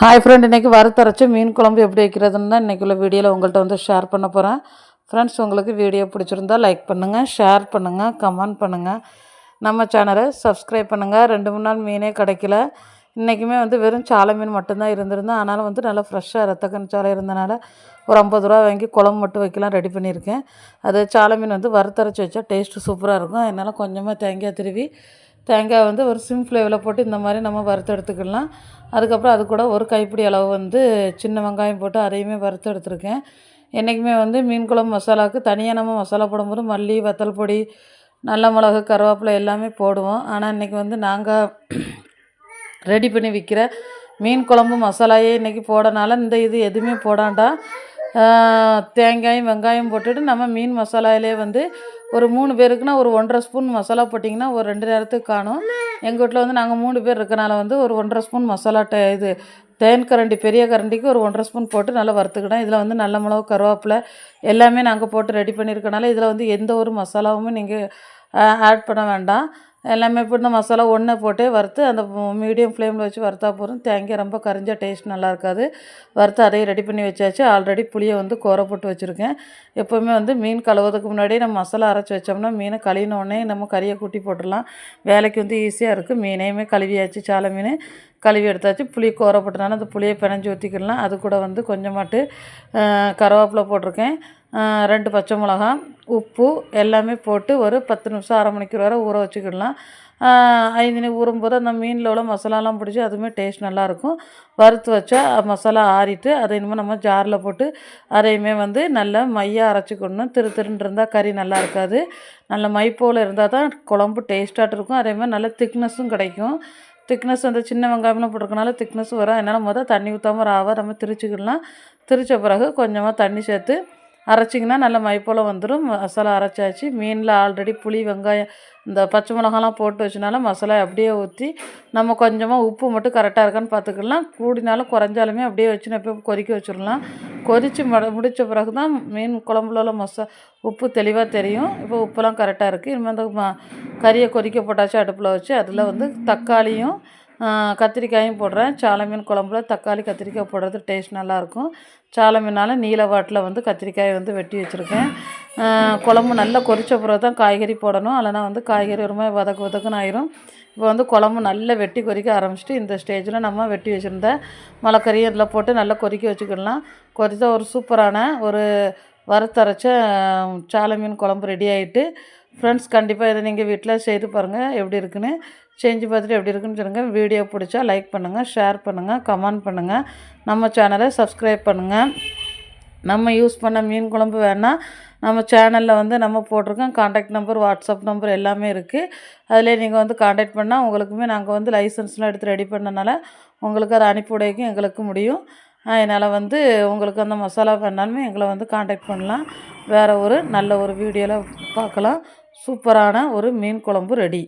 Hi friend, இன்றைக்கி வறுத்தரைச்சி மீன் குழம்பு எப்படி வைக்கிறதுன்னு தான் இன்றைக்குள்ள வீடியோவில் உங்கள்கிட்ட வந்து ஷேர் பண்ண போகிறேன். ஃப்ரெண்ட்ஸ், உங்களுக்கு வீடியோ பிடிச்சிருந்தா லைக் பண்ணுங்கள், ஷேர் பண்ணுங்கள், கமெண்ட் பண்ணுங்கள், நம்ம சேனலை சப்ஸ்கிரைப் பண்ணுங்கள். 2-3 நாள் மீனே கிடைக்கல. இன்றைக்குமே வந்து வெறும் சாலை மீன் மட்டும்தான் இருந்திருந்தேன். ஆனாலும் வந்து நல்லா ஃப்ரெஷ்ஷாக ரத்தக்கன் சாலை இருந்தனால ஒரு 50 ரூபா வாங்கி குழம்பு மட்டும் வைக்கலாம் ரெடி பண்ணியிருக்கேன். அது சாலை மீன் வந்து வறுத்தரைச்சி வச்சா டேஸ்ட்டு சூப்பராக இருக்கும். அதனால் கொஞ்சமாக தேங்காய் திருவி தேங்காய் வந்து ஒரு சிம் ஃப்ளேவில் போட்டு இந்த மாதிரி நம்ம வறுத்து எடுத்துக்கலாம். அதுக்கப்புறம் அது கூட ஒரு கைப்பிடி அளவு வந்து சின்ன வெங்காயம் போட்டு அதையுமே வறுத்து எடுத்துருக்கேன். என்றைக்குமே வந்து மீன் குழம்பு மசாலாவுக்கு தனியாக நம்ம மசாலா போடும்போது மல்லி, வத்தல் பொடி, நல்ல மிளகு, கருவேப்பிலை எல்லாமே போடுவோம். ஆனால் இன்றைக்கி வந்து நாங்கள் ரெடி பண்ணி விற்கிற மீன் குழம்பு மசாலாயே இன்றைக்கி போடனால இந்த இது எதுவுமே போடாண்டா தேங்காயும் வெங்காயம் போட்டுட்டு நம்ம மீன் மசாலாவிலே வந்து ஒரு 3 பேருக்குன்னா ஒரு 1.5 ஸ்பூன் மசாலா போட்டிங்கன்னா ஒரு 2 நேரத்துக்கு காணும். எங்கள் வீட்டில் வந்து நாங்கள் 3 பேர் இருக்கனால வந்து ஒரு 1.5 ஸ்பூன் மசாலா இது தேன் கரண்டி, பெரிய கரண்டிக்கு ஒரு 1.5 ஸ்பூன் போட்டு நல்லா வறுத்துக்கிட்டோம். இதில் வந்து நல்ல மிளகு, கருவேப்பிலை எல்லாமே நாங்கள் போட்டு ரெடி பண்ணியிருக்கனால இதில் வந்து எந்த ஒரு மசாலாவுமே நீங்கள் ஆட் பண்ண வேண்டாம். எல்லாமே போட்டு மசாலா ஒன்றா போட்டே வறுத்து அந்த மீடியம் ஃப்ளேமில் வச்சு வறுத்தா போதும். தேங்காய் ரொம்ப கரிஞ்ச டேஸ்ட் நல்லா இருக்காது. வறுத்து அதையும் ரெடி பண்ணி வச்சாச்சு. ஆல்ரெடி புளியை வந்து கோர போட்டு வச்சுருக்கேன். எப்போவுமே வந்து மீன் கழுவுறதுக்கு முன்னாடியே நம்ம மசாலா அரைச்சி வச்சோம்னா மீனை கழுவினோடனே நம்ம கறியை கூட்டி போட்டுடலாம். வேலைக்கு வந்து ஈஸியாக இருக்குது. மீனையுமே கழுவியாச்சு, சாலை மீன் கழுவி எடுத்தாச்சு. புளி கோர போட்டனால அந்த புளியை பிணைஞ்சி ஊற்றிக்கிடலாம். அது கூட வந்து கொஞ்சமாட்டு கருவேப்பிலை போட்டிருக்கேன், 2 பச்சை மிளகா, உப்பு எல்லாமே போட்டு ஒரு 10 நிமிஷம், அரை மணிக்கூர் வரை ஊற வச்சுக்கிடலாம். 5 நிமிஷம் ஊறும்போது அந்த மீனில் உள்ள மசாலாலாம் பிடிச்சி அதுவுமே டேஸ்ட் நல்லாயிருக்கும். வறுத்து வச்சா மசாலா ஆறிட்டு அதை இனிமேல் நம்ம ஜாரில் போட்டு அதையுமே வந்து நல்லா மையாக அரைச்சிக்கணும். திருன்னு இருந்தால் கறி நல்லா இருக்காது. நல்ல மை போல் இருந்தால் தான் குழம்பு டேஸ்ட்டாக இருக்கும். அதேமாதிரி நல்ல திக்னஸும் கிடைக்கும். திக்னஸ் வந்து சின்ன வெங்காயம்லாம் போட்டிருக்கனால திக்னஸ் வரும். அதனால் தண்ணி ஊற்றாமல் ராவாக நம்ம திரிச்சிக்கிடலாம். திரித்த பிறகு கொஞ்சமாக தண்ணி சேர்த்து அரைச்சிங்கன்னா நல்ல மை போல் வந்துடும். மசாலா அரைச்சாச்சு. மீனில் ஆல்ரெடி புளி, வெங்காயம், இந்த பச்சை மிளகாலாம் போட்டு வச்சனால மசாலா அப்படியே ஊற்றி நம்ம கொஞ்சமாக உப்பு மட்டும் கரெக்டாக இருக்கான்னு பார்த்துக்கலாம். கூடினாலும் குறைஞ்சாலுமே அப்படியே வச்சு நம்ம கொதிக்க வச்சிடலாம். கொதித்து முடித்த பிறகு தான் மீன் குழம்புல உள்ள உப்பு தெளிவாக தெரியும். இப்போ உப்புலாம் கரெக்டாக இருக்குது. இனிமேல் அந்த கறியை கொதிக்க போட்டாச்சு அடுப்பில் வச்சு. அதில் வந்து தக்காளியும் கத்திரிக்காயும் போடுறேன். சாலை மீன் குழம்புல தக்காளி, கத்திரிக்காய் போடுறது டேஸ்ட் நல்லாயிருக்கும். சாலை மீனால் நீல வாட்டில் வந்து கத்திரிக்காயை வந்து வெட்டி வச்சுருக்கேன். குழம்பு நல்லா கொதித்த பிறகு தான் காய்கறி போடணும். இல்லைனா வந்து காய்கறி ஒரு மாதிரி வதக்குன்னு ஆயிரும். இப்போ வந்து குழம்பு நல்லா வெட்டி கொதிக்க ஆரம்பிச்சிட்டு இந்த ஸ்டேஜில் நம்ம வெட்டி வச்சுருந்த மலைக்கறியை இதில் போட்டு நல்லா கொதிக்க வச்சுக்கிடலாம். கொதித்தா ஒரு சூப்பரான ஒரு வறுத்தரைச்ச சாலை மீன் குழம்பு ரெடி ஆகிட்டு. ஃப்ரெண்ட்ஸ், கண்டிப்பாக இதை நீங்கள் வீட்டில் செய்து பாருங்கள். எப்படி இருக்குன்னு செஞ்சு பார்த்துட்டு எப்படி இருக்குன்னு சொல்லுங்கள். வீடியோ பிடிச்சா லைக் பண்ணுங்கள், ஷேர் பண்ணுங்கள், கமெண்ட் பண்ணுங்கள், நம்ம சேனலை சப்ஸ்கிரைப் பண்ணுங்கள். நம்ம யூஸ் பண்ண மீன் குழம்பு வேணால் நம்ம சேனலில் வந்து நம்ம போட்டிருக்கோம். காண்டாக்ட் நம்பர், வாட்ஸ்அப் நம்பர் எல்லாமே இருக்குது. அதிலே நீங்கள் வந்து காண்டாக்ட் பண்ணால் உங்களுக்குமே நாங்கள் வந்து லைசன்ஸ்லாம் எடுத்து ரெடி பண்ணனால உங்களுக்கு அதை அனுப்பி விடைக்கும் எங்களுக்கு முடியும். அதனால் வந்து உங்களுக்கு அந்த மசாலா வேணாலுமே எங்களை வந்து காண்டாக்ட் பண்ணலாம். வேறு ஒரு நல்ல ஒரு வீடியோவில் பார்க்கலாம். சூப்பரான ஒரு மீன் குழம்பு ரெடி.